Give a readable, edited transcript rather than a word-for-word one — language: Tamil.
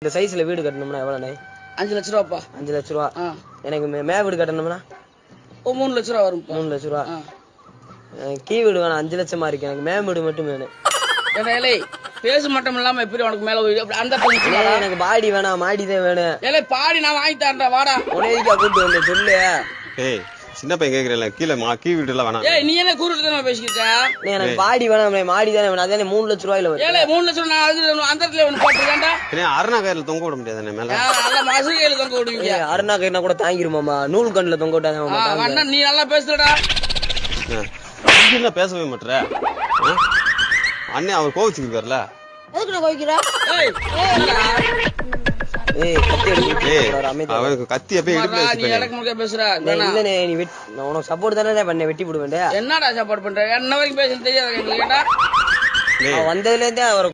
இந்த சைஸ்ல வீடு கட்டணும்னா எவ்வளோண்ணே? 5 லட்ச ரூபாப்பா. 5 லட்ச ரூபா. எனக்கு மே வீடு கட்டணும்னா 3 லட்ச ரூபா வரும். 3 லட்ச ரூபா. கீ வீடு வேணாம், 5 லட்சமா இருக்கு. எனக்கு மே வீடு மட்டும் வேணும். பேசு மட்டும் இல்லாம எப்படி உனக்கு மேல அந்த எனக்கு பாடி வேணாம், மாடிதான் வேணும். ஏலே பாடி நான் வாங்கி தரேன்டா, வாடா. உனேதிக்கா கூட்டு வந்து சொல்லு. ஏய் சின்ன பையன் கேக்குறல, கீழே கீ வீடு எல்லாம் வேணாம். ஏய் நீ என்ன கூறுட்டு பேசிக்கிட்ட? எனக்கு பாடி வேணாம், மாடி தானே வேணும். அதானே 3 லட்ச ரூபாயில வரும். ஏலே 3 லட்சம் நான் அந்த இடத்துல ஒன்னு போட்டுறேன்டா. அருணா கயிறுல தொங்க விட முடியாது மேல. நல்ல மசு கையில தொங்க விடுவீங்க. அருணா கயிறுனா கூட தாங்கிருமாமா, நூல் கண்ணுல தொங்க விட்டாங்க. நீ நல்லா பேசுறடா. என்ன பேசவே மாட்டற? அண்ணே அவர் கோவிச்சுக்குறாருல. எதுக்கு கோவிக்கிறா? அவனுக்கு கத்தி எப்ப பேசுற? உனக்கு சப்போர்ட் தானே பண்ண, வெட்டி போடுவேன். என்னடா சப்போர்ட் பண்ற? என்ன வரைக்கும் பேச தெரியாது. வந்ததுல இருந்தே அவர்